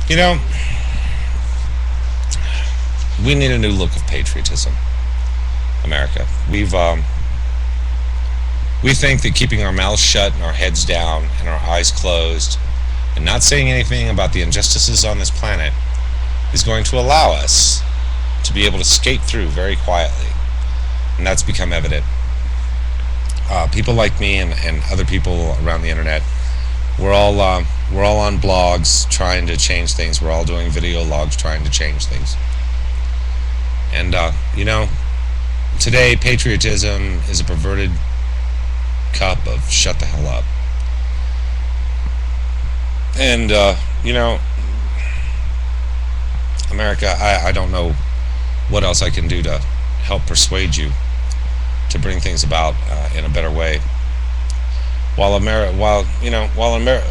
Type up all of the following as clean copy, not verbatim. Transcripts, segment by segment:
You know, we need a new look of patriotism, America. We think that keeping our mouths shut and our heads down and our eyes closed and not saying anything about the injustices on this planet is going to allow us to be able to skate through very quietly. And that's become evident. People like me and other people around the internet, we're all on blogs trying to change things. We're all doing video logs trying to change things. And today patriotism is a perverted cup of shut the hell up. And America, I don't know what else I can do to help persuade you to bring things about in a better way. While a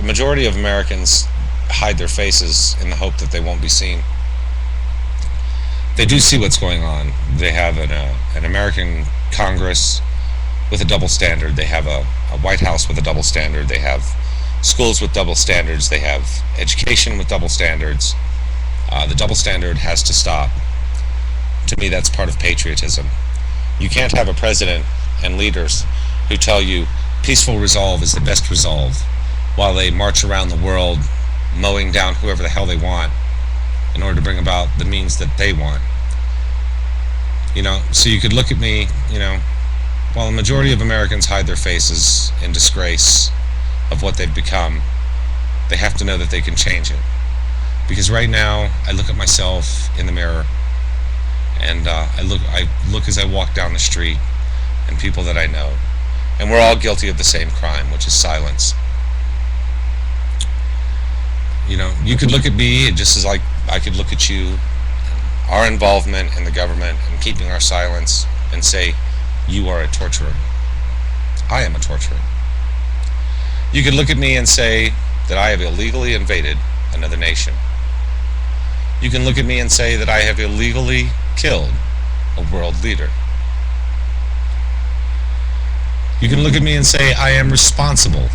majority of Americans hide their faces in the hope that they won't be seen, they do see what's going on. They have an American Congress with a double standard. They have a White House with a double standard. They have schools with double standards. They have education with double standards. The double standard has to stop. To me, that's part of patriotism. You can't have a president and leaders who tell you peaceful resolve is the best resolve while they march around the world mowing down whoever the hell they want in order to bring about the means that they want. So you could look at me, while the majority of Americans hide their faces in disgrace of what they've become, they have to know that they can change it. Because right now, I look at myself in the mirror, and I look as I walk down the street, and people that I know, and we're all guilty of the same crime, which is silence. You could look at me just as like I could look at you, our involvement in the government and keeping our silence, and say, you are a torturer. I am a torturer. You could look at me and say that I have illegally invaded another nation. You can look at me and say that I have illegally killed a world leader. You can look at me and say I am responsible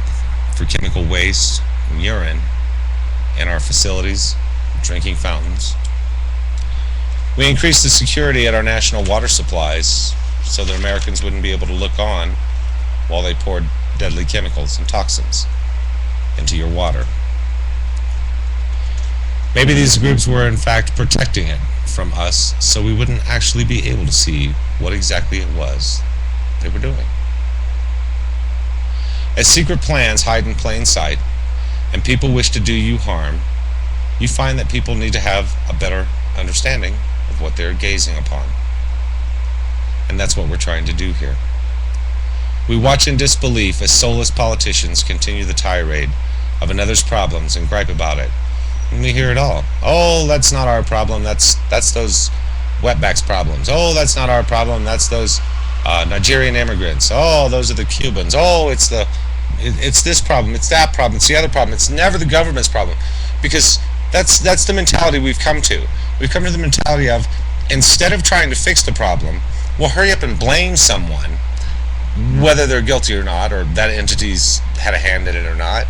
for chemical waste and urine in our facilities, drinking fountains. We increased the security at our national water supplies so that Americans wouldn't be able to look on while they poured deadly chemicals and toxins into your water. Maybe these groups were in fact protecting it from us so we wouldn't actually be able to see what exactly it was they were doing. As secret plans hide in plain sight and people wish to do you harm, you find that people need to have a better understanding of what they're gazing upon. And that's what we're trying to do here. We watch in disbelief as soulless politicians continue the tirade of another's problems and gripe about it. And we hear it all. Oh, that's not our problem. That's those wetbacks problems. Oh, that's not our problem. That's those Nigerian immigrants. Oh, those are the Cubans. Oh, it's this problem. It's that problem. It's the other problem. It's never the government's problem, because that's the mentality we've come to. We've come to the mentality of, instead of trying to fix the problem, we'll hurry up and blame someone, whether they're guilty or not, or that entity's had a hand in it or not,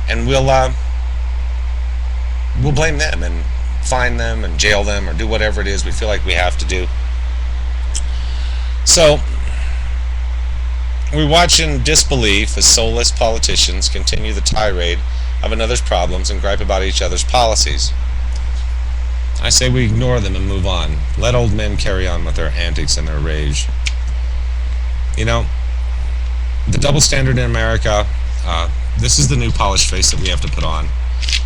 and we'll blame them and fine them and jail them or do whatever it is we feel like we have to do. So we watch in disbelief as soulless politicians continue the tirade of another's problems and gripe about each other's policies. I say we ignore them and move on. Let old men carry on with their antics and their rage. The double standard in America, this is the new polished face that we have to put on.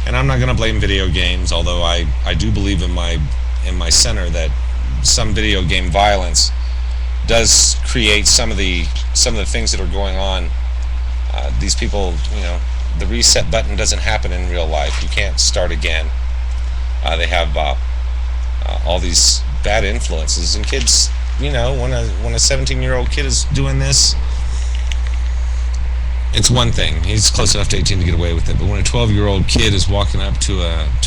And I'm not going to blame video games, although I do believe in my center that some video game violence does create some of the things that are going on. These people, the reset button doesn't happen in real life. You can't start again. They have all these bad influences, and kids, when a 17-year-old kid is doing this, it's one thing. He's close enough to 18 to get away with it. But when a 12-year-old kid is walking up to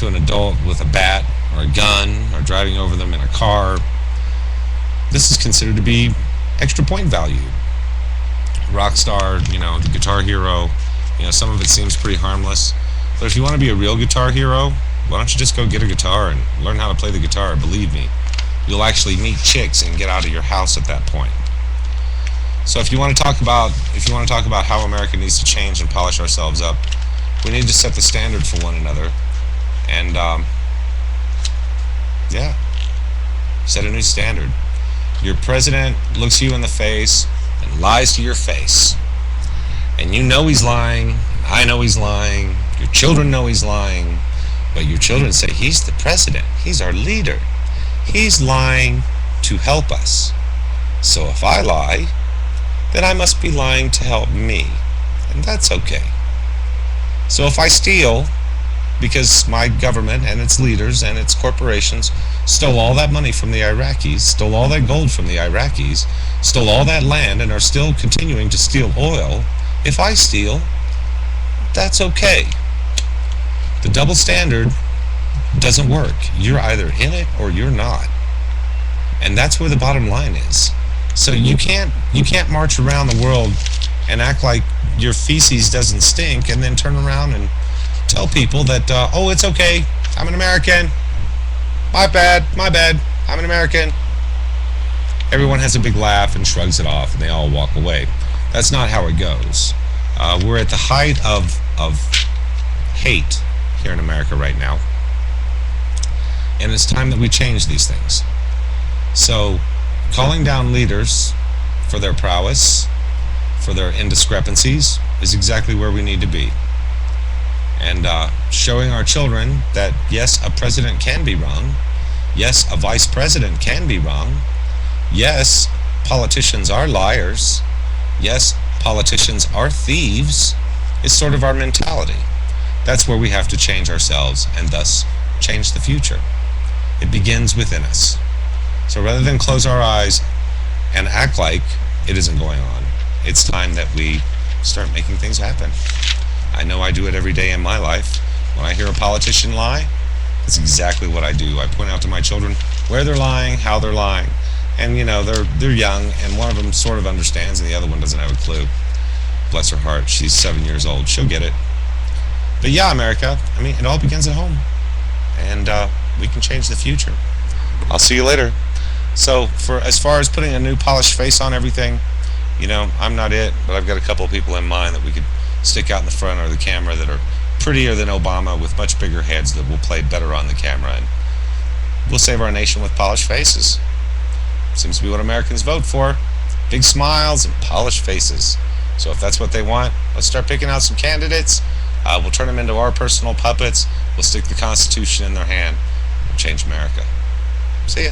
an adult with a bat or a gun or driving over them in a car, this is considered to be extra point value. Rockstar, the Guitar Hero, some of it seems pretty harmless. But if you want to be a real guitar hero, Why don't you just go get a guitar and learn how to play the guitar? Believe me, you'll actually meet chicks and get out of your house at that point. So if you want to talk about how America needs to change and polish ourselves up, we need to set the standard for one another, and yeah, set a new standard. Your president looks you in the face and lies to your face, and you know he's lying. I know he's lying. Your children know he's lying, but your children say he's the president. He's our leader. He's lying to help us. So if I lie, then I must be lying to help me, and that's okay. So if I steal, because my government and its leaders and its corporations stole all that money from the Iraqis, stole all that gold from the Iraqis, stole all that land, and are still continuing to steal oil, if I steal, that's okay. The double standard doesn't work. You're either in it or you're not. And that's where the bottom line is. So you can't march around the world and act like your feces doesn't stink and then turn around and tell people that, oh, it's okay, I'm an American. My bad, I'm an American. Everyone has a big laugh and shrugs it off and they all walk away. That's not how it goes. We're at the height of hate here in America right now. And it's time that we change these things. So calling down leaders for their prowess, for their indiscrepancies, is exactly where we need to be. And showing our children that, yes, a president can be wrong. Yes, a vice president can be wrong. Yes, politicians are liars. Yes, politicians are thieves. Is sort of our mentality. That's where we have to change ourselves and thus change the future. It begins within us. So rather than close our eyes and act like it isn't going on, it's time that we start making things happen. I know I do it every day in my life. When I hear a politician lie, that's exactly what I do. I point out to my children where they're lying, how they're lying. And you know, they're young, and one of them sort of understands and the other one doesn't have a clue. Bless her heart, she's 7 years old. She'll get it. But yeah, America, I mean, it all begins at home. And we can change the future. I'll see you later. So as far as putting a new polished face on everything, you know, I'm not it, but I've got a couple of people in mind that we could stick out in the front of the camera that are prettier than Obama with much bigger heads that will play better on the camera, and we'll save our nation with polished faces. Seems to be what Americans vote for. Big smiles and polished faces. So if that's what they want, let's start picking out some candidates. We'll turn them into our personal puppets. We'll stick the Constitution in their hand. We'll change America. See ya.